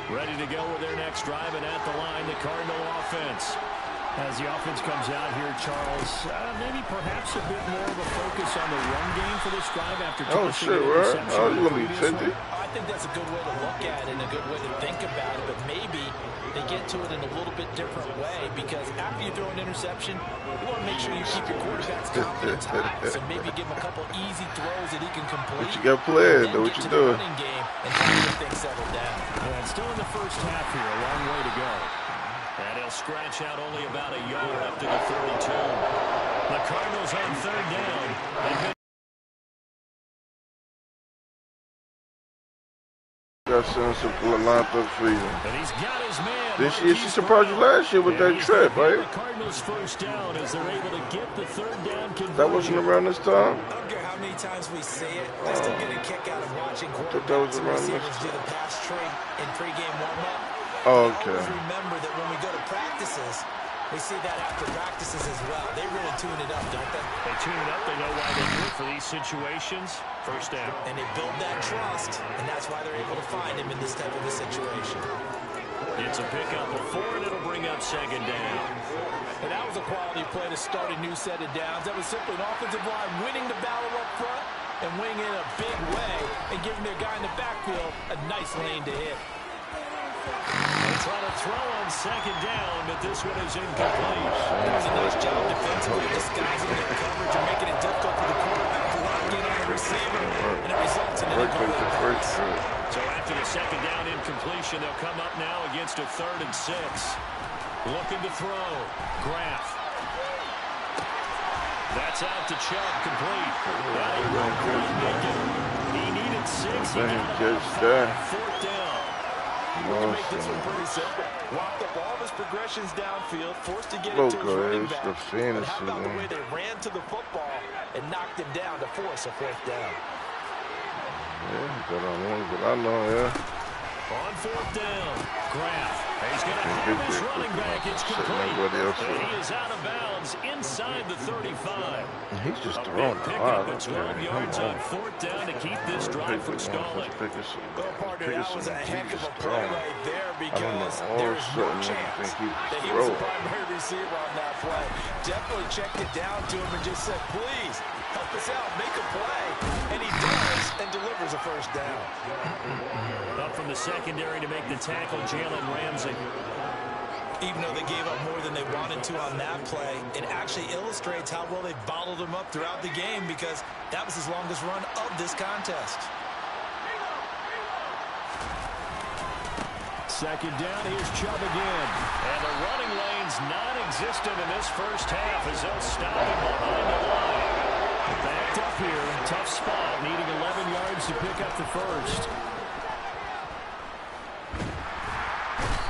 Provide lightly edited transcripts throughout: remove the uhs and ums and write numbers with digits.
Ready to go with their next drive, and at the line, the Cardinal offense. As the offense comes out here, Charles, maybe perhaps a bit more of a focus on the run game for this drive after tossing an interception. Oh, you gonna be 50? I think that's a good way to look at it and a good way to think about it, but maybe they get to it in a little bit different way, because after you throw an interception, you want to make sure you keep your quarterback's confidence high. So maybe give him a couple easy throws that he can complete. But you got players, know what you doing. And try to get things settled down. Yeah, it's still in the first half here, a long way to go. And he'll scratch out only about a yard up to the 32. The Cardinals on third down. Got sense of lined up for you. But he's got his man. This year, she surprised you last year with that trip, right? The Cardinals first down as they're able to get the third down conversion. That wasn't around this time? I don't care how many times we say it, I still get a kick out of watching quarterbacks and receivers do the pass trade in pregame warm-up. Oh, okay. Always remember that when we go to practices, we see that after practices as well. They really tune it up, don't they? They tune it up. They know why they do it for these situations. First down. And they build that trust, and that's why they're able to find him in this type of a situation. It's a pickup of 4, and it'll bring up second down. And that was a quality play to start a new set of downs. That was simply an offensive line winning the battle up front and winning in a big way and giving their guy in the backfield a nice lane to hit. They try to throw on second down, but this one is incomplete. That was a nice job defensively, disguising their coverage and making it difficult for the quarterback to lock in on the receiver, and it results in an incomplete pass. So after the second down incompletion, they'll come up now against a 3rd and 6. Looking to throw. Graff. That's out to Chubb, complete. He needed 6. He got 4th down. We can make this one pretty simple. Walked up all of his progressions downfield, forced to get it to his running back. But how about the way they ran to the football and knocked him down to force a 4th down? Yeah, but I know, yeah. On 4th down, Graff. He's going to have his running back. It's complete. He is out of bounds inside the 35. He's just throwing a lot. 12 yards on 4th down to keep this drive from stalling. Well, partner, that was a heck of a play right there, because there's no chance that he was the primary receiver on that play. Definitely checked it down to him and just said, please, help us out, make a play. And he does, and delivers a 1st down. Up from the secondary to make the tackle, Jalen Ramsey. Even though they gave up more than they wanted to on that play, it actually illustrates how well they bottled him up throughout the game, because that was his longest run of this contest. Second down, here's Chubb again. And the running lane's non-existent in this first half as they'll stop him behind the line. Backed up here, tough spot, needing 11 yards to pick up the first.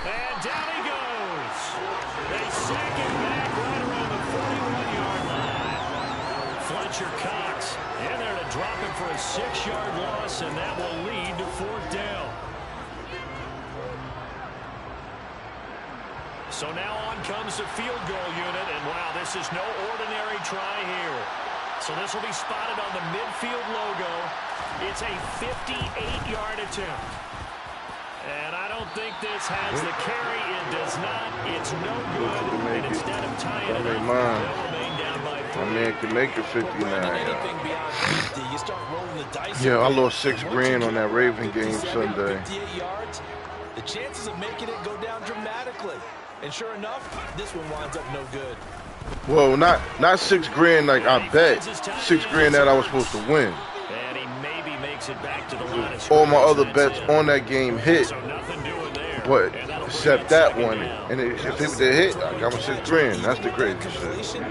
And down he goes. They sack him back right around the 41-yard line. Fletcher Cox in there to drop him for a 6-yard loss, and that will lead to 4th down. So now on comes the field goal unit, and wow, this is no ordinary try here. So this will be spotted on the midfield logo. It's a 58-yard attempt. And I don't think this has the carry. It does not. It's no good. And instead of tying it up, they'll remain down by 3. My man can make it 59. Yeah, I lost $6,000 on that Raven game Sunday. 58 yards, the chances of making it go down dramatically. And sure enough, this one winds up no good. Well, not $6,000 like I bet. $6,000 that I was supposed to win. And he maybe makes it back to the line of all my other bets on that game hit, but except that one. And if it was a hit, I got my $6,000. That's the crazy shit.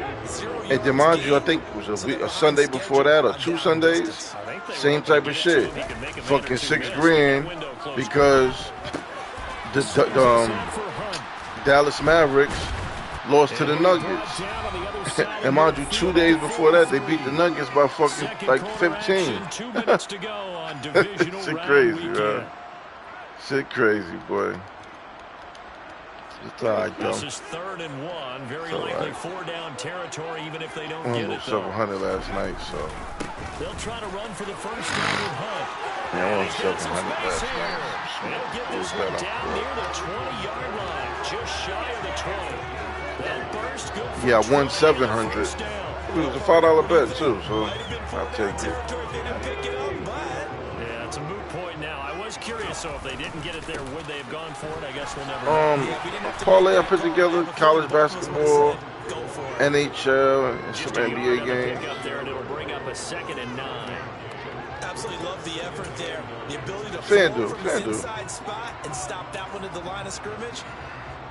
And then mind you, I think it was a Sunday before that or 2 Sundays, same type of shit. Fucking $6,000 because the Dallas Mavericks lost to the Nuggets. And mind you, 2 days before that, they beat the Nuggets by fucking like 15. Shit crazy, man. Shit crazy, boy. It's all right, though. This is 3rd and 1. Very likely 4 down territory, even if they don't get it, though. Almost 700 last night, so. They'll try to run for the first down with Hunt. Yeah, I won 700 last They'll get this one down near the 20-yard line, just shy of the 20. They'll burst, good for yeah, I won 700. It was a $5 bet too, so I'll take it. Yeah, it's a moot point now. I was curious, so if they didn't get it there, would they have gone for it? I guess we'll never know. Parlay I put together, college basketball, NHL, and some NBA games. Up there, and it'll bring up a 2nd and 9. Absolutely love the effort there. The ability to FanDuel, from the inside spot and stop that one at the line of scrimmage.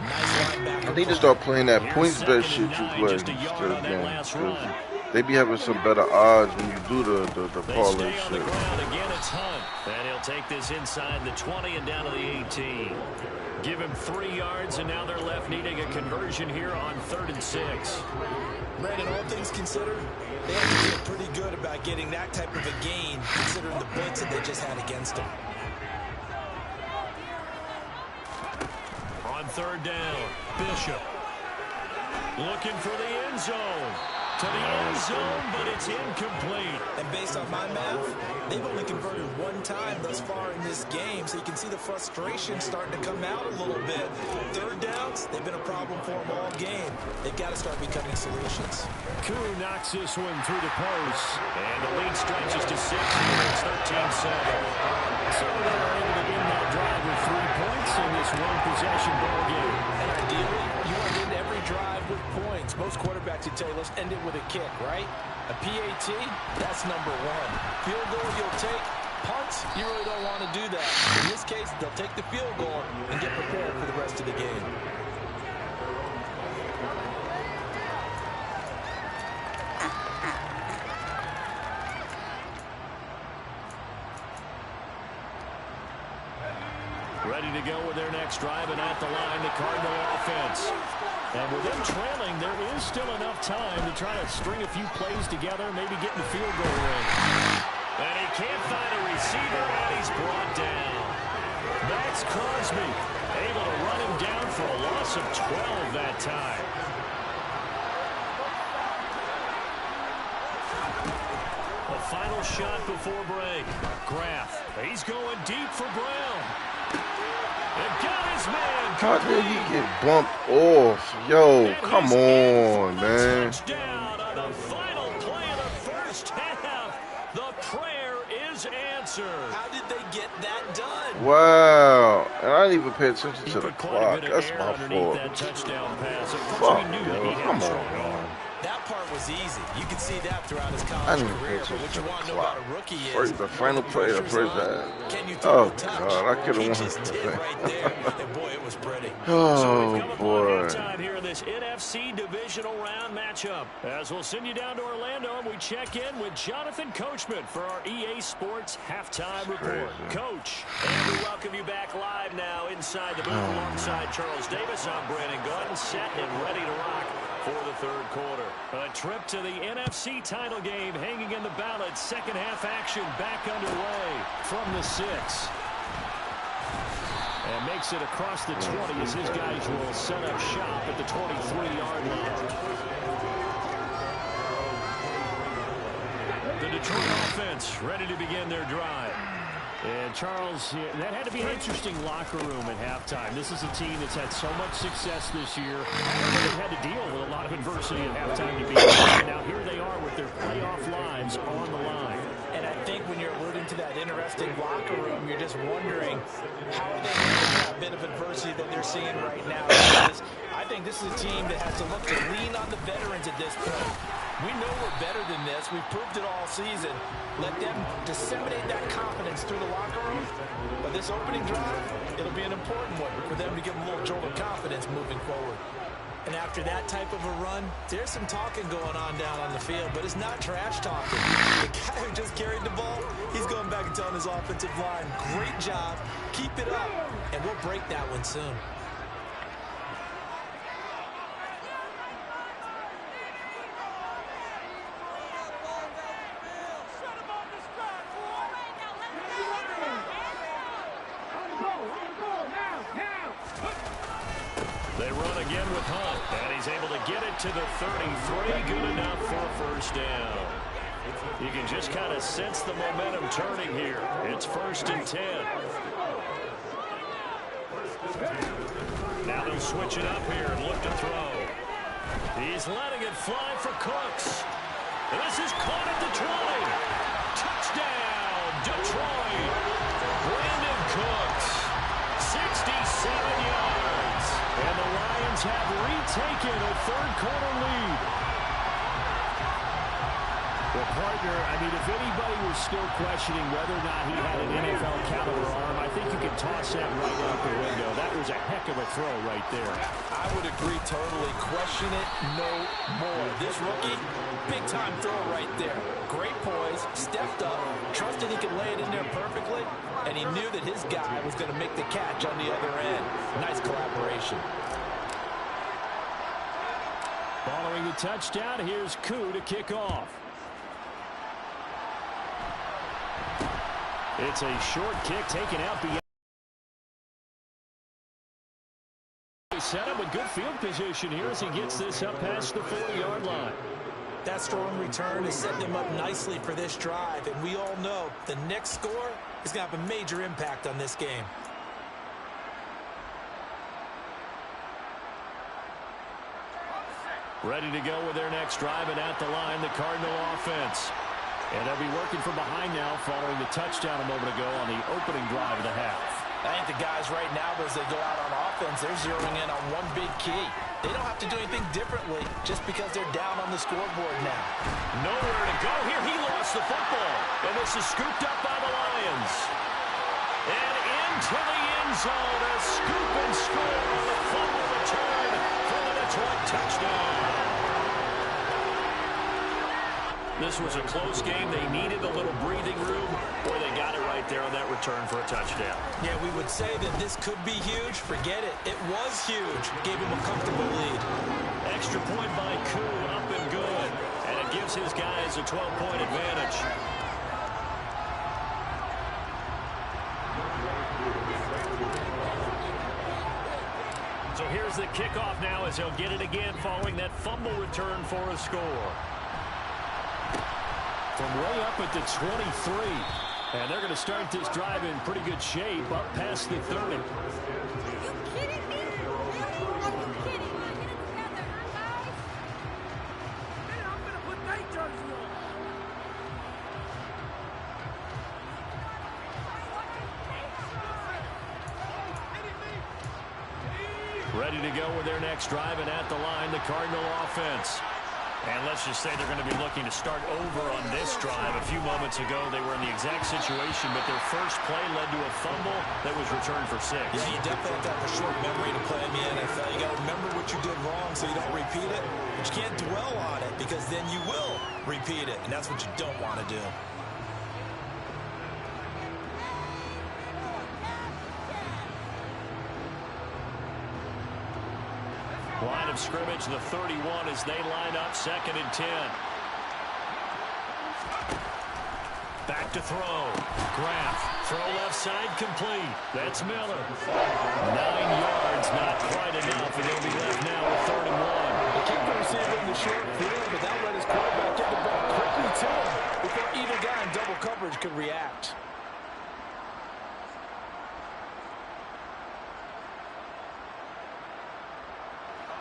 Nice line back. I need to start playing that points bet shit you play instead of games. They be having some better odds when you do the parlay shit. Again, it's Hunt. And he'll take this inside the 20 and down to the 18. Give him 3 yards, and now they're left needing a conversion here on 3rd and 6. Brandon, all things considered, they have to feel pretty good about getting that type of a gain, considering the blitz that they just had against them. On 3rd down, Bishop looking for the end zone. To the end zone, but it's incomplete. And based on my math, they've only converted 1 time thus far in this game, so you can see the frustration starting to come out a little bit. 3rd downs, they've been a problem for them all game. They've got to start becoming solutions. Koo knocks this one through the post, and the lead stretches to 6 here. It's 13-7. So they are able to win that drive with 3 points in this one-possession ball game. And ideally, you want to end every drive with points. Most quarterbacks would tell you, let's end it with a kick, right? A PAT, that's number 1. Field goal you'll take. Punts, you really don't want to do that. In this case, they'll take the field goal and get prepared for the rest of the game. Ready to go with their next drive, and at the line, the Cardinal offense. And with them trailing, there is still enough time to try to string a few plays together, maybe get in the field goal range. And he can't find a receiver, and he's brought down. Max Crosby able to run him down for a loss of 12 that time. A final shot before break. Graf, he's going deep for Brown. How did he get bumped off? Yo, come on, man. Touchdown on the final play of the first half. The prayer is answered. How did they get that done? Wow. And I didn't even pay attention to the clock. That's my fault. That touchdown pass. Fuck, yo. Come on, man. That part was easy. You can see that throughout his college career. But what you want to know about a rookie is the final play of the first half. Can you Oh, touch? God. I could have won Just did right there. And boy, it was pretty. Oh, boy. Time here in this NFC divisional round matchup. As we'll send you down to Orlando, and we check in with Jonathan Coachman for our EA Sports halftime report. Coach, and we welcome you back live now inside the booth alongside Charles Davis. I'm Brandon Gordon, set and ready to rock for the 3rd quarter. A trip to the NFC title game hanging in the balance. Second half action back underway from the 6. And makes it across the 20 as his guys will set up shop at the 23-yard line. The Detroit offense ready to begin their drive. And Charles, that had to be an interesting locker room at halftime. This is a team that's had so much success this year. They've had to deal with a lot of adversity at halftime to be here. Now here they are with their playoff lives on the line. And I think when you're alluding to that interesting locker room, you're just wondering how are they handling that bit of adversity that they're seeing right now. Because I think this is a team that has to look to lean on the veterans at this point. We know we're better than this. We've proved it all season. Let them disseminate that confidence through the locker room. But this opening drive, it'll be an important one for them to give them a little jolt of confidence moving forward. And after that type of a run, there's some talking going on down on the field, but it's not trash talking. The guy who just carried the ball, he's going back and telling his offensive line, great job, keep it up, and we'll break that one soon. They run again with Hunt, and he's able to get it to the 33. Good enough for a first down. You can just kind of sense the momentum turning here. It's 1st and 10. Now they'll switch it up here and look to throw. He's letting it fly for Cooks. And this is caught at the 20. Touchdown, Detroit. Brandon Cooks, 67 yards. And the Lions have retaken a third-quarter lead. Well, partner, I mean, if anybody was still questioning whether or not he had an NFL caliber arm, I think you can toss that right out the window. That was a heck of a throw right there. I would agree totally. Question it no more. This rookie, big-time throw right there. Great poise, stepped up, trusted he could lay it in there perfectly, and he knew that his guy was going to make the catch on the other end. Nice collaboration. Following the touchdown, here's Koo to kick off. It's a short kick taken out beyond. He set up a good field position here as he gets this up past the 40-yard line. That strong return has set them up nicely for this drive, and we all know the next score is going to have a major impact on this game. Ready to go with their next drive, and at the line, the Cardinal offense. And they'll be working from behind now following the touchdown a moment ago on the opening drive of the half. I think the guys right now, as they go out on offense, they're zeroing in on one big key. They don't have to do anything differently just because they're down on the scoreboard now. Nowhere to go here. He lost the football. And this is scooped up by the Lions. And into the end zone, a scoop and score on the fumble return for the Detroit touchdown. This was a close game. They needed a little breathing room, or they got it right there on that return for a touchdown. Yeah, we would say that this could be huge. Forget it. It was huge. Gave him a comfortable lead. Extra point by Koo, up and good. And it gives his guys a 12-point advantage. So here's the kickoff now as he'll get it again following that fumble return for a score. From way up at the 23. And they're going to start this drive in pretty good shape up past the 30. Are you kidding me? Are you kidding me? I'm going to put night jersey on. Ready to go with their next drive, and at the line, the Cardinal offense. And let's just say they're going to be looking to start over on this drive. A few moments ago, they were in the exact situation, but their first play led to a fumble that was returned for 6. Yeah, you definitely have to have a short memory to play in the NFL. You got to remember what you did wrong so you don't repeat it. But you can't dwell on it because then you will repeat it, and that's what you don't want to do. Line of scrimmage, the 31 as they line up 2nd and 10. Back to throw. Graf, throw left side complete. That's Miller. 9 yards, not quite enough, and they'll be left now with 3rd and 1. The kicker receiver in the short field, but that let his quarterback get the ball quickly to him before either guy in double coverage could react.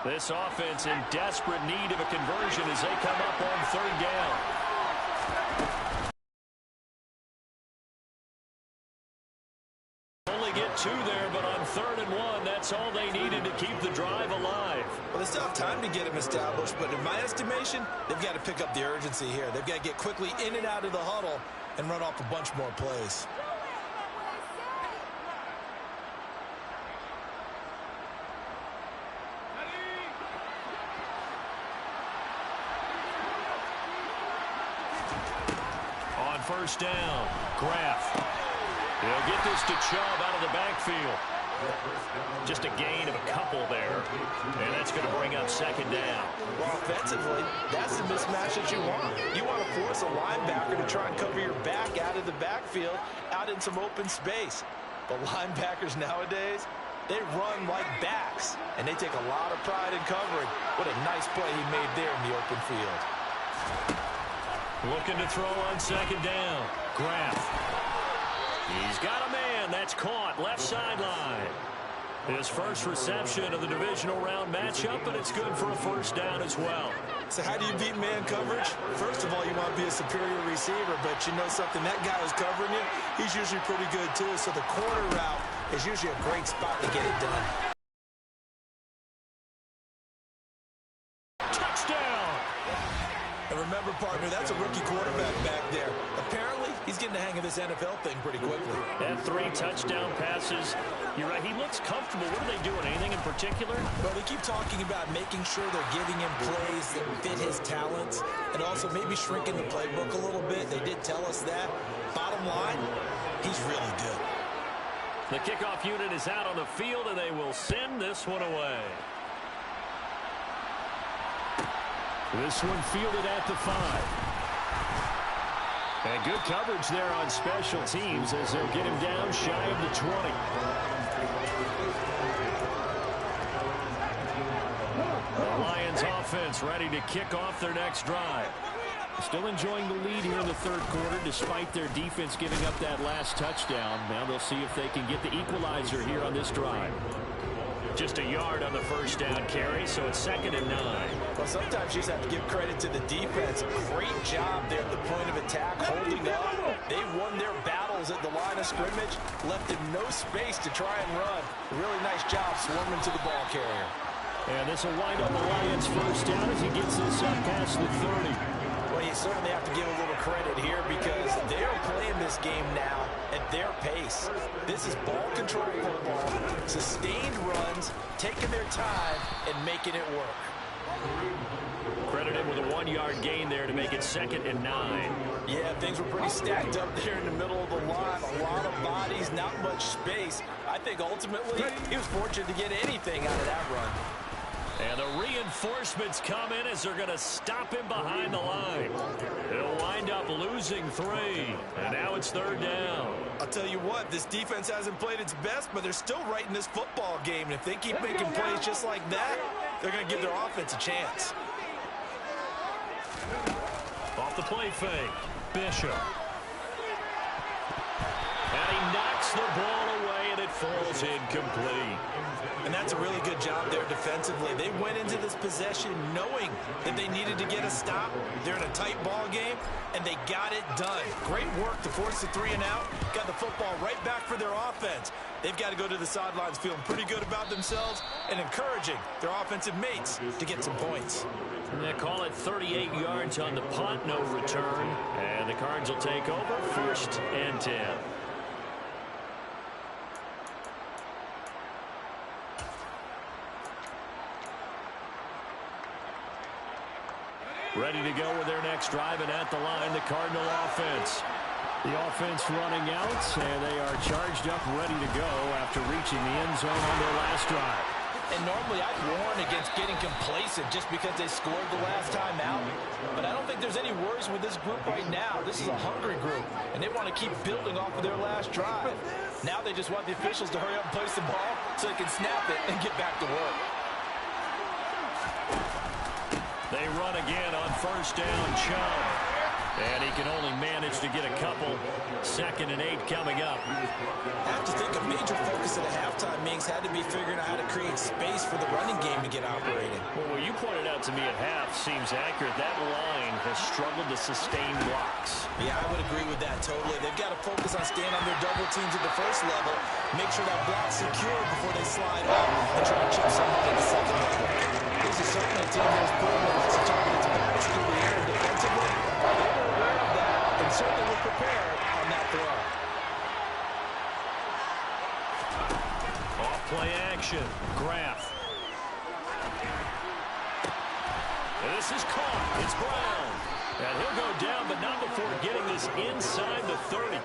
This offense in desperate need of a conversion as they come up on 3rd down. Only get 2 there, but on 3rd and 1, that's all they needed to keep the drive alive. Well, they still have time to get him established, but in my estimation, they've got to pick up the urgency here. They've got to get quickly in and out of the huddle and run off a bunch more plays. First down, Graf. He'll get this to Chubb out of the backfield. Just a gain of a couple there, and that's going to bring up 2nd down. Well, offensively, that's the mismatch that you want. You want to force a linebacker to try and cover your back out of the backfield, out in some open space. But linebackers nowadays, they run like backs, and they take a lot of pride in covering. What a nice play he made there in the open field. Looking to throw on second down. Graf. He's got a man. That's caught. Left sideline. His first reception of the divisional round matchup, and it's good for a first down as well. So how do you beat man coverage? First of all, you want to be a superior receiver, but you know something, that guy who's covering you, he's usually pretty good too. So the corner route is usually a great spot to get it done. Touchdown! And remember, partner, that's a rookie quarterback back there. Apparently, he's getting the hang of this NFL thing pretty quickly. And 3 touchdown passes. You're right, he looks comfortable. What are they doing? Anything in particular? Well, they keep talking about making sure they're giving him plays that fit his talents and also maybe shrinking the playbook a little bit. They did tell us that. Bottom line, he's really good. The kickoff unit is out on the field, and they will send this one away. This one fielded at the 5. And good coverage there on special teams as they'll get him down shy of the 20. The Lions offense ready to kick off their next drive. Still enjoying the lead here in the third quarter despite their defense giving up that last touchdown. Now they'll see if they can get the equalizer here on this drive. Just a yard on the first down carry, so it's 2nd and 9. Well, sometimes you just have to give credit to the defense. Great job there at the point of attack, holding up. They won their battles at the line of scrimmage, left him no space to try and run. Really nice job swarming to the ball carrier. And this will wind up the Lions' first down as he gets this up past the 30. Well, you certainly have to give a little credit here because they're playing this game now at their pace. This is ball control football, sustained runs, taking their time, and making it work. Credited with a 1-yard gain there to make it 2nd and 9. Yeah, things were pretty stacked up there in the middle of the line. A lot of bodies, not much space. I think ultimately he was fortunate to get anything out of that run. And the reinforcements come in as they're going to stop him behind the line. They'll wind up losing 3. And now it's 3rd down. I'll tell you what, this defense hasn't played its best, but they're still right in this football game. And if they keep making plays just like that, they're going to give their offense a chance. Off the play fake, Bishop. And he knocks the ball away, and it falls incomplete. And that's a really good job there defensively. They went into this possession knowing that they needed to get a stop. They're in a tight ball game, and they got it done. Great work to force the 3 and out. Got the football right back for their offense. They've got to go to the sidelines feeling pretty good about themselves and encouraging their offensive mates to get some points. And they call it 38 yards on the punt, no return. And the Cards will take over 1st and 10. Ready to go with their next drive, and at the line, the Cardinal offense. The offense running out, and they are charged up, ready to go after reaching the end zone on their last drive. And normally I'd warn against getting complacent just because they scored the last time out. But I don't think there's any worries with this group right now. This is a hungry group, and they want to keep building off of their last drive. Now they just want the officials to hurry up and place the ball so they can snap it and get back to work. They run again on 1st down, Chubb. And he can only manage to get a couple. 2nd and 8 coming up. I have to think a major focus at a halftime means had to be figuring out how to create space for the running game to get operating. Well, what you pointed out to me at half seems accurate. That line has struggled to sustain blocks. Yeah, I would agree with that totally. They've got to focus on staying on their double teams at the first level, make sure that block's secure before they slide up and try to chip someone at the second level. This is certainly a team that's putting lots of targets backs through the air defensively. They were aware of that and certainly were prepared on that throw. Off play action. Graf. This is caught. It's Brown. And he'll go down, but not before getting this inside the 30.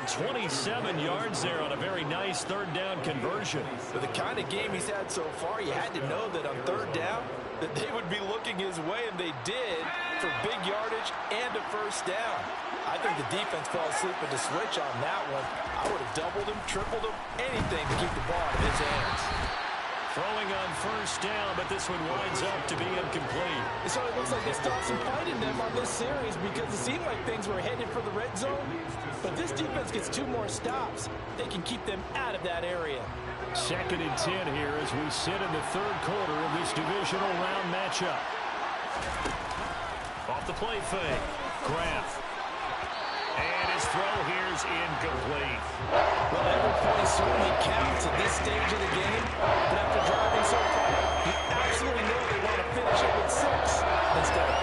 27 yards there on a very nice 3rd down conversion. For the kind of game he's had so far, you had to know that on 3rd down that they would be looking his way, and they did, for big yardage and a 1st down. I think the defense fell asleep at the switch on that one. I would have doubled him, tripled him, anything to keep the ball in his hands. Throwing on first down, but this one winds up to be incomplete. So it looks like they still have some fight in them on this series because it seemed like things were headed for the red zone. But this defense gets 2 more stops. They can keep them out of that area. 2nd and 10 here as we sit in the 3rd quarter of this divisional round matchup. Off the play fake. Kraft. And his throw here is incomplete. Well, every point certainly counts at this stage of the game. But after driving so far, you absolutely know they want to finish it with 6 instead of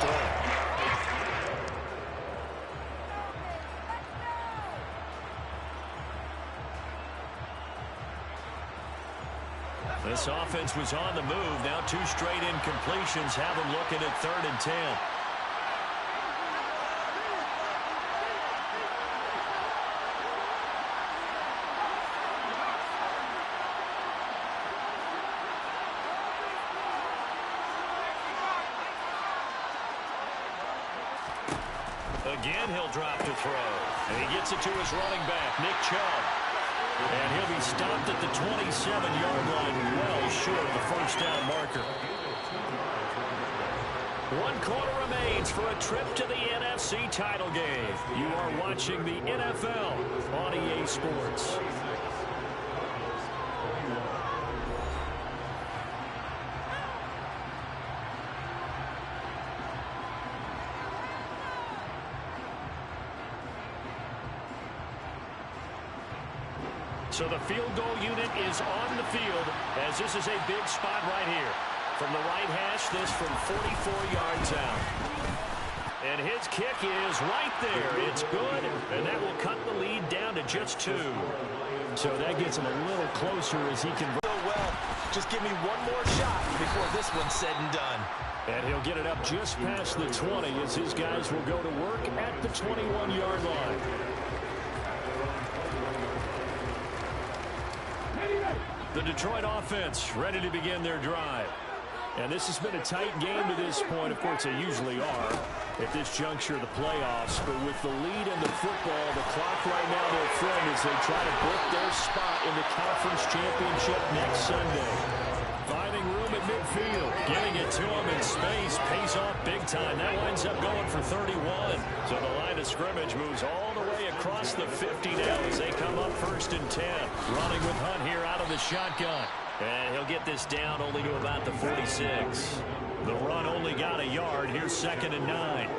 3. This offense was on the move. Now 2 straight incompletions have them looking at 3rd and 10. Again, he'll drop to throw. And he gets it to his running back, Nick Chubb. And he'll be stopped at the 27-yard line, well short of the first down marker. 1 quarter remains for a trip to the NFC title game. You are watching the NFL on EA Sports. So the field goal unit is on the field as this is a big spot right here. From the right hash, this from 44 yards out. And his kick is right there. It's good, and that will cut the lead down to just 2. So that gets him a little closer as he can. Well, just give me one more shot before this one's said and done. And he'll get it up just past the 20 as his guys will go to work at the 21-yard line. The Detroit offense ready to begin their drive. And this has been a tight game to this point. Of course, they usually are at this juncture of the playoffs. But with the lead in the football, the clock right now, their friend, as they try to book their spot in the conference championship next Sunday. Finding room at midfield, getting it to him in space, pays off big time. That winds up going for 31. So the line of scrimmage moves all the way across the 50 now as they come up 1st and 10. Running with Hunt here out of the shotgun. And he'll get this down only to about the 46. The run only got a yard. Here's 2nd and 9.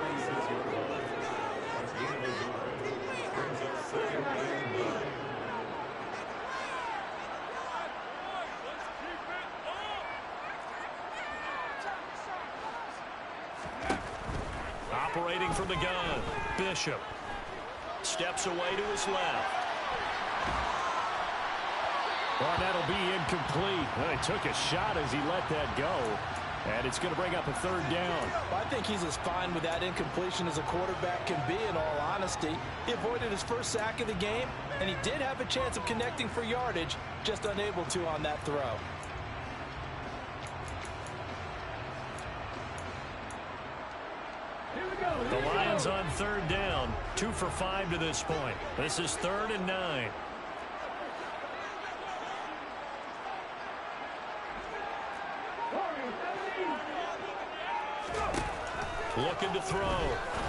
Operating from the gun, Bishop. Steps away to his left. Well, that'll be incomplete. Well, he took a shot as he let that go. And it's going to bring up a 3rd down. Well, I think he's as fine with that incompletion as a quarterback can be, in all honesty. He avoided his first sack of the game, and he did have a chance of connecting for yardage, just unable to on that throw. The Lions on 3rd down. 2 for 5 to this point. This is 3rd and 9. Looking to throw.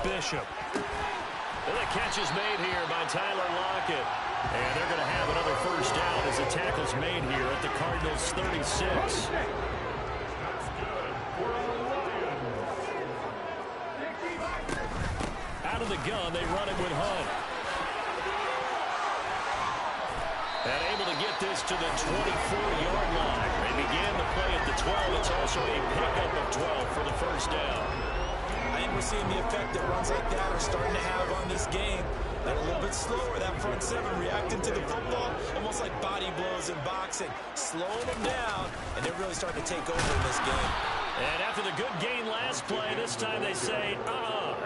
Bishop. And the catch is made here by Tyler Lockett. And they're going to have another first down as the tackle's made here at the Cardinals' 36. Out of the gun, they run it with Hunt. And able to get this to the 24-yard line. They began the play at the 12. It's also a pickup of 12 for the first down. I think we're seeing the effect that runs like that are starting to have on this game. That a little bit slower, that front 7 reacting to the football, almost like body blows in boxing, slowing them down, and they're really starting to take over in this game. And after the good gain last play, this time they say,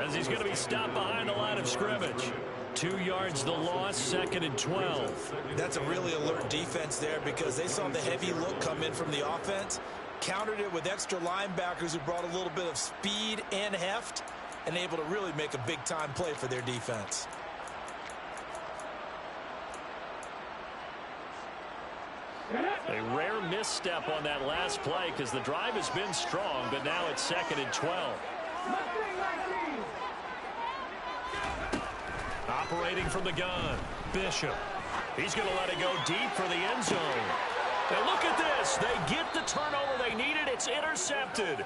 as he's going to be stopped behind the line of scrimmage. 2 yards the loss, 2nd and 12. That's a really alert defense there because they saw the heavy look come in from the offense, countered it with extra linebackers who brought a little bit of speed and heft, and able to really make a big-time play for their defense. A rare misstep on that last play because the drive has been strong, but now it's 2nd and 12. Operating from the gun, Bishop. He's going to let it go deep for the end zone. And look at this. They get the turnover they needed. It's intercepted.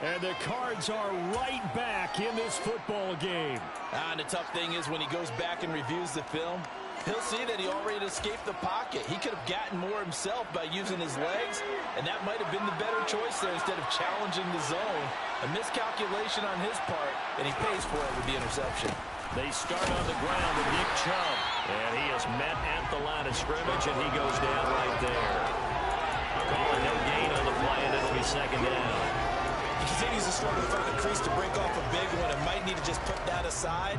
And the Cards are right back in this football game. And the tough thing is when he goes back and reviews the film, he'll see that he already escaped the pocket. He could have gotten more himself by using his legs, and that might have been the better choice there instead of challenging the zone. A miscalculation on his part, and he pays for it with the interception. They start on the ground with Nick Chubb, and he is met at the line of scrimmage, and he goes down right there. Calling no gain on the play, and it'll be 2nd down. He continues to struggle to find a crease to break off a big one and might need to just put that aside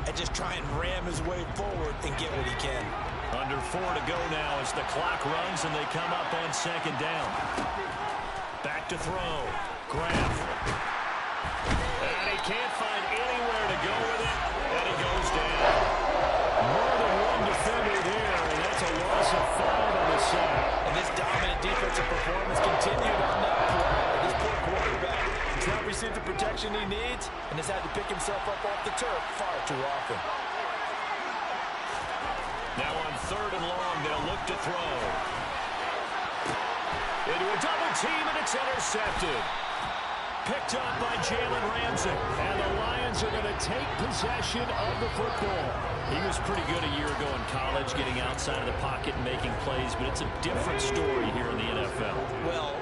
and just try and ram his way forward and get what he can. Under 4 to go now as the clock runs and they come up on 2nd down. Back to throw. Graf. And he can't find anywhere to go with it, and he goes down. More than one defender there, and that's a loss of 5 on the sack. And this dominant defensive performance continued on that play. This poor quarterback has not received the protection he needs and has had to pick himself up off the turf far too often. Now on 3rd and long, they'll look to throw. Into a double team, and it's intercepted. Picked up by Jalen Ramsey. And the Lions are going to take possession of the football. He was pretty good a year ago in college, getting outside of the pocket and making plays, but it's a different story here in the NFL. Well,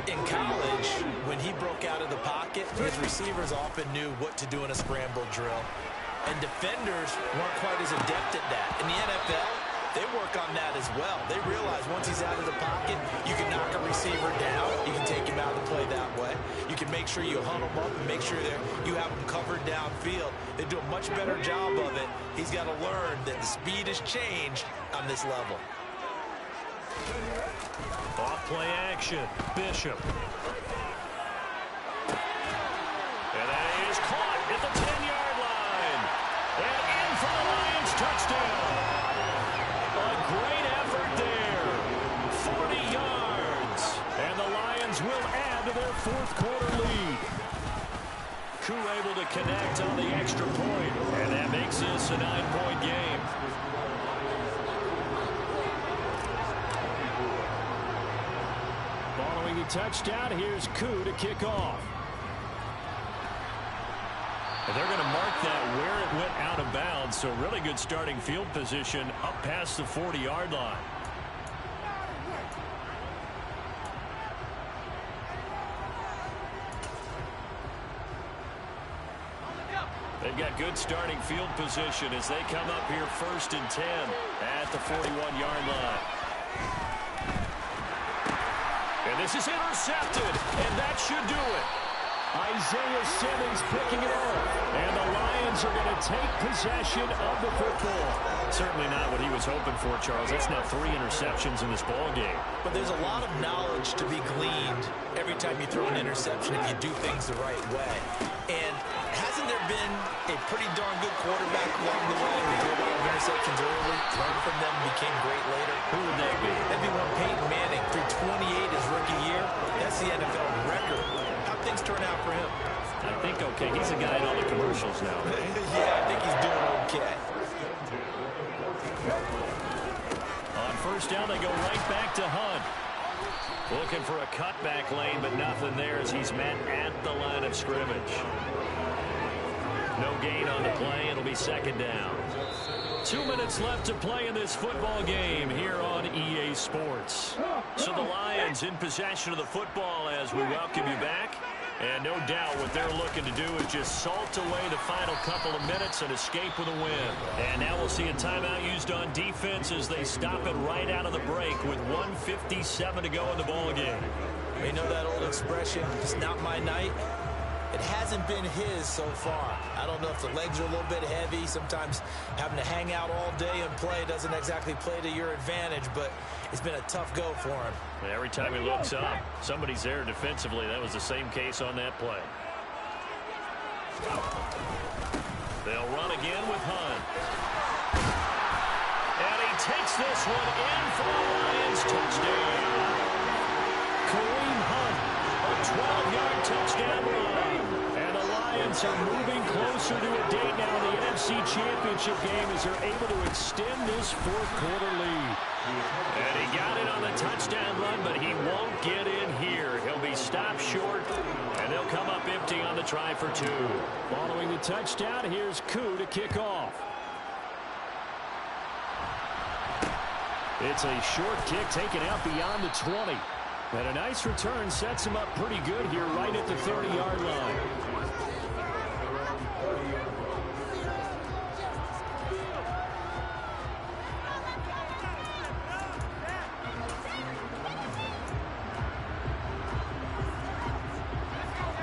in college, when he broke out of the pocket, his receivers often knew what to do in a scramble drill. And defenders weren't quite as adept at that. In the NFL, they work on that as well. They realize once he's out of the pocket, you can knock a receiver down. You can take him out of the play that way. You can make sure you huddle him up and make sure that you have him covered downfield. They do a much better job of it. He's got to learn that the speed has changed on this level. Off play action. Bishop. And that is caught at the 10-yard line. And in for the Lions touchdown. A great effort there. 40 yards. And the Lions will add to their 4th quarter lead. Koo able to connect on the extra point. And that makes this a 9-point game. Following the touchdown, here's Koo to kick off. And they're going to mark that where it went out of bounds, so really good starting field position up past the 40-yard line. They've got good starting field position as they come up here 1st and 10 at the 41-yard line. And this is intercepted, and that should do it. Isaiah Simmons picking it up. And the Lions are going to take possession of the football. Certainly not what he was hoping for, Charles. That's now 3 interceptions in this ball game. But there's a lot of knowledge to be gleaned every time you throw an interception if you do things the right way. And hasn't there been a pretty darn good quarterback along the way who threw a lot of interceptions early, learned from them, became great later? Who would that be? That'd be one Peyton Manning threw 28 his rookie year. That's the NFL record. How'd things turn out for him? I think okay. He's a guy in all the commercials now. Yeah, I think he's doing okay. On 1st down, they go right back to Hunt. Looking for a cutback lane, but nothing there as he's met at the line of scrimmage. No gain on the play. It'll be 2nd down. 2 minutes left to play in this football game here on EA Sports. So the Lions in possession of the football as we welcome you back. And no doubt what they're looking to do is just salt away the final couple of minutes and escape with a win. And now we'll see a timeout used on defense as they stop it right out of the break with 1:57 to go in the ball game. You know that old expression, it's not my night? It hasn't been his so far. I don't know if the legs are a little bit heavy. Sometimes having to hang out all day and play doesn't exactly play to your advantage, but it's been a tough go for him. Every time he looks up, somebody's there defensively. That was the same case on that play. They'll run again with Hunt. And he takes this one in for a Lions touchdown. Kareem Hunt, a 12-yard touchdown run. And the Lions are moving closer to a date now in the NFC Championship game as they're able to extend this fourth-quarter lead. And he got it on the touchdown run, but he won't get in here. He'll be stopped short, and they'll come up empty on the try for two. Following the touchdown, here's Koo to kick off. It's a short kick taken out beyond the 20. And a nice return sets him up pretty good here right at the 30-yard line.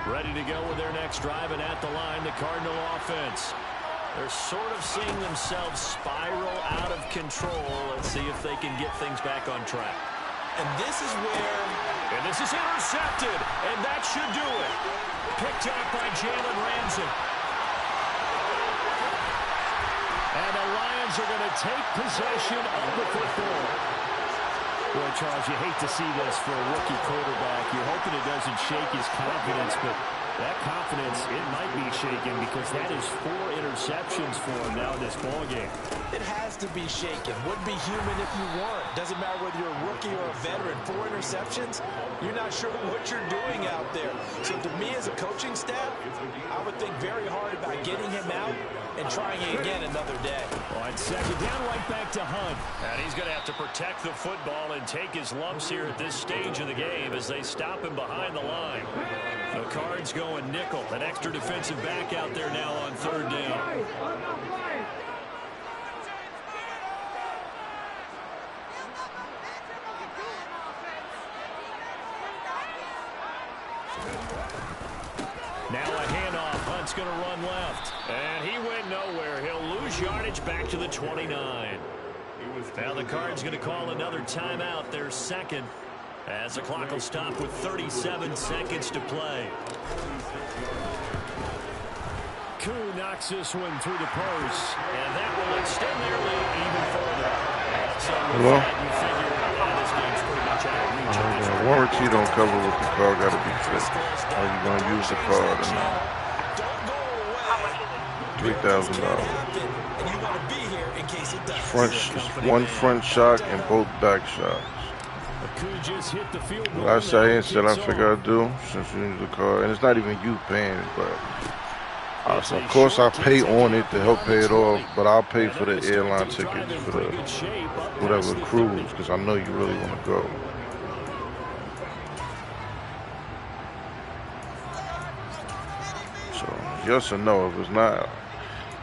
Ready to go with their next drive, and at the line, the Cardinal offense. They're sort of seeing themselves spiral out of control. Let's see if they can get things back on track. And this is where... And this is intercepted, and that should do it. Picked up by Jalen Ramsey. And the Lions are going to take possession of the football. Boy, Charles, you hate to see this for a rookie quarterback. You're hoping it doesn't shake his confidence, but that confidence, it might be shaken because that is 4 interceptions for him now in this ballgame. It has to be shaken. Wouldn't be human if you weren't. Doesn't matter whether you're a rookie or a veteran. 4 interceptions, you're not sure what you're doing out there. So to me as a coaching staff, I would think very hard about getting him out and trying it again another day. On second down, right back to Hunt. And he's going to have to protect the football and take his lumps here at this stage of the game as they stop him behind the line. The Cards going nickel. An extra defensive back out there now on third down. Now a handoff. Hunt's going to run left. And he went nowhere. He'll lose yardage back to the 29. Now the Cards going to call another timeout. Their second. As the clock will stop with 37 seconds to play. Koo knocks this one through the post. And that will extend their lead even further. So hello? You figure this game's pretty much out of reach. Warranty don't cover what the car got to be fixed. Are you going to use the car or not? $3,000. One front shock and both back shocks. Last I said I figure I'd do since you use the car, and it's not even you paying, but of course I pay on it to help pay it off, but I'll pay for the airline tickets for the whatever cruise because I know you really want to go. So yes or no. If it's not,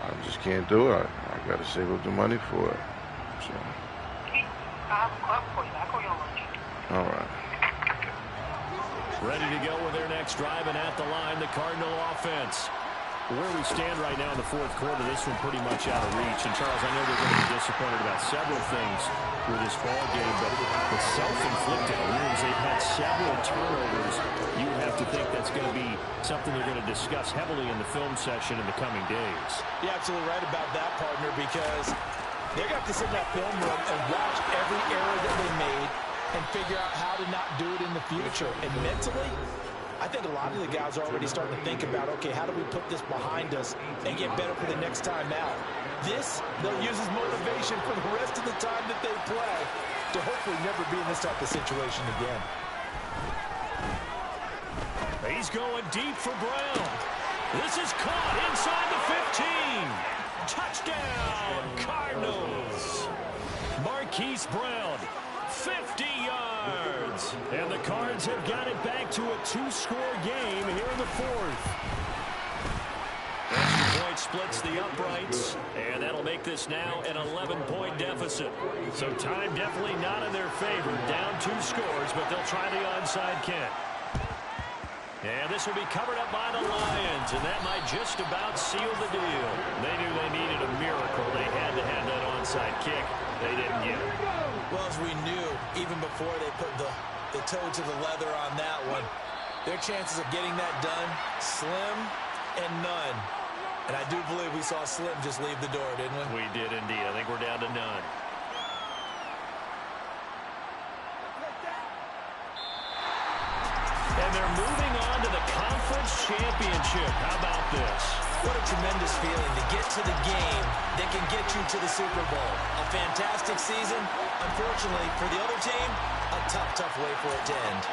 I just can't do it. I gotta save up the money for it. So. All right. Ready to go with their next drive, and at the line, the Cardinal offense. Where we stand right now in the fourth quarter, this one pretty much out of reach. And Charles, I know they're going to be disappointed about several things with this ball game, but the self-inflicted wounds, they've had several turnovers. You have to think that's going to be something they're going to discuss heavily in the film session in the coming days. You're absolutely right about that, partner, because they're going to have to sit in that film room and watch every error that they made and figure out how to not do it in the future. And mentally, I think a lot of the guys are already starting to think about, okay, how do we put this behind us and get better for the next time out? This, they'll use as motivation for the rest of the time that they play to hopefully never be in this type of situation again. He's going deep for Brown. This is caught inside the 15. Touchdown, Cardinals. Marquise Brown, 50 yards. And the Cards have got it back to a 2-score game here in the fourth. Extra point splits the uprights, and that'll make this now an 11-point deficit. So time definitely not in their favor. Down 2 scores, but they'll try the onside kick. And this will be covered up by the Lions, and that might just about seal the deal. They knew they needed a miracle. They had to have that onside kick. They didn't get it. Well, as we knew, even before they put the toe to the leather on that one, their chances of getting that done, slim and none. And I do believe we saw Slim just leave the door, didn't we? We did indeed. I think we're down to none. are moving on to the conference championship. How about this? What a tremendous feeling to get to the game that can get you to the Super Bowl. A fantastic season. Unfortunately, for the other team, a tough, tough way for it to end.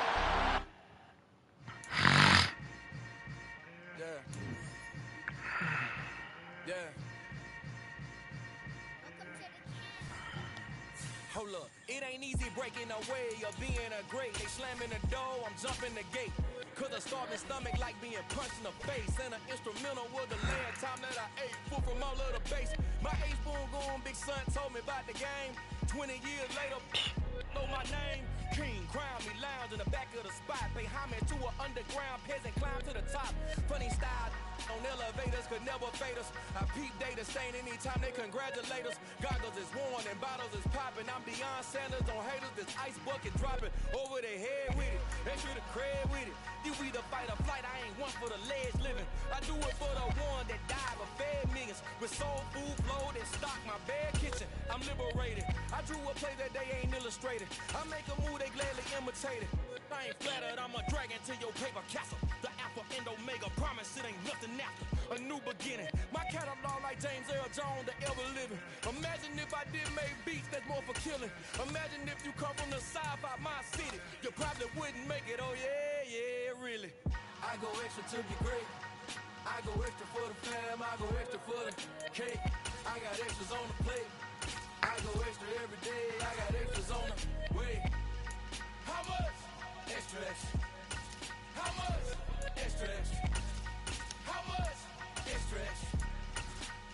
Hold up, it ain't easy breaking away or being a great. They slamming the door, I'm jumping the gate. Cause a starving stomach like being punched in the face. And an instrumental was the last time that I ate food from all of the base. My A-spoon going big son told me about the game. 20 years later, know my name. King, crown me, lounge in the back of the spot. Pay homage to an underground peasant, climb to the top. Funny style on elevators could never fade us. I peep data stain anytime they congratulate us. Goggles is worn and bottles is popping. I'm Deion Sanders on haters, this ice bucket dropping over their head with it. They should have cred with it. You either fight or flight, I ain't one for the ledge living. I do it for the one that died but fed millions. With soul food flowed and stock my bare kitchen. I'm liberated. I drew a play that they ain't illustrated. I make a move they gladly imitated. I ain't flattered, I'm a dragon to your paper castle. The alpha and omega, promise it ain't nothing after. A new beginning. My catalog like James Earl Jones, the ever living. Imagine if I did make beats that's more for killing. Imagine if you come from the side by my city. You probably wouldn't make it, oh yeah, yeah, really. I go extra to be great. I go extra for the fam, I go extra for the cake. I got extras on the plate. I go extra every day, I got extras on the way. How much? Extra, extra. How much? Extra, extra. How much? Extra, extra.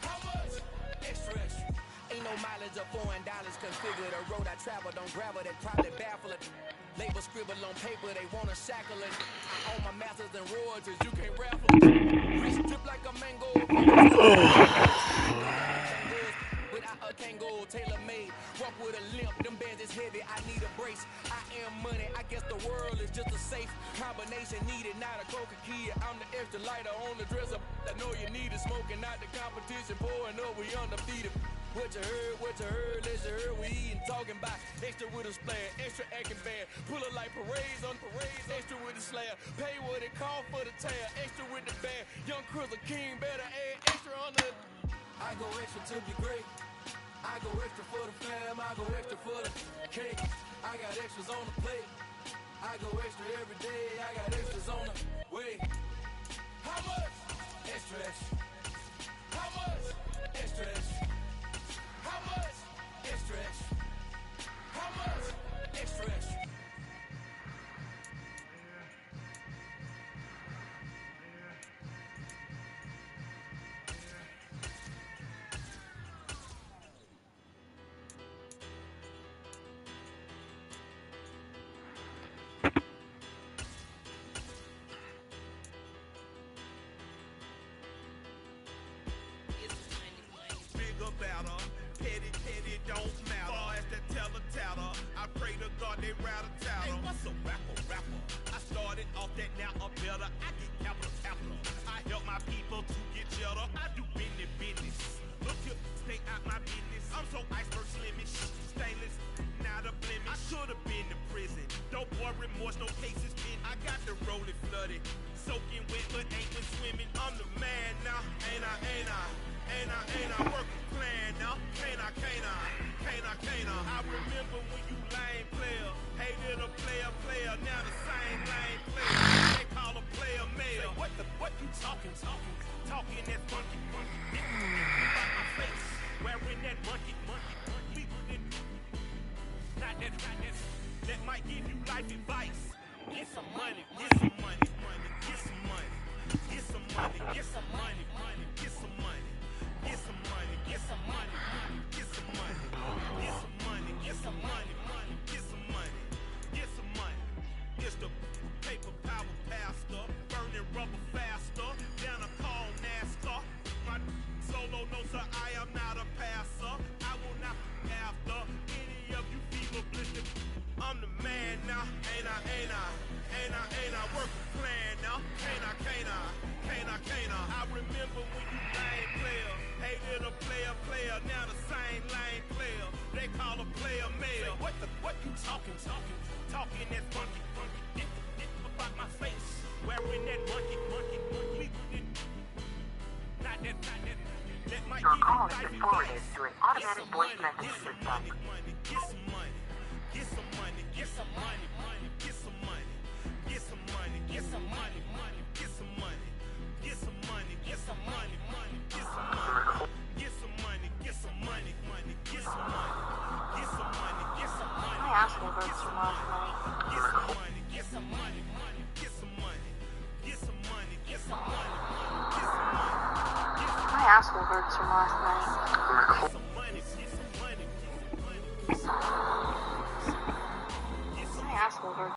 How much? Extra, extra. Ain't no mileage of $4 configure the road I travel. Don't gravel that probably baffle it. Label scribble on paper, they wanna shackle it. I own my masters and royalties, you can't raffle it. Wrist drip like a mango. Without a Kango, tailor-made. Walk with a limp, them bands is heavy, I need a brace. I am money, I guess the world is just a safe combination needed, not a coca key. I'm the extra lighter on the dresser. I know you need it, smoking out the competition, pouring up, we undefeated. What you heard, let's you heard, we eating, talking about extra with a splash, extra acting bad, pull it like parades on parades, extra with the slab, pay what it call for the tab, extra with the band, young Chris a king, better add extra on the. I go extra to be great, I go extra for the fam, I go extra for the cake, I got extras on the plate, I go extra every day, I got extras on the way. How much? Extra, extra. How much? Extra, extra. How much? Extra, extra. How much? Extra, extra. Talking that funky, about my face. Your call has been forwarded to an automatic voice message system. My asshole hurts from last night. My asshole hurts from last night. My asshole hurts.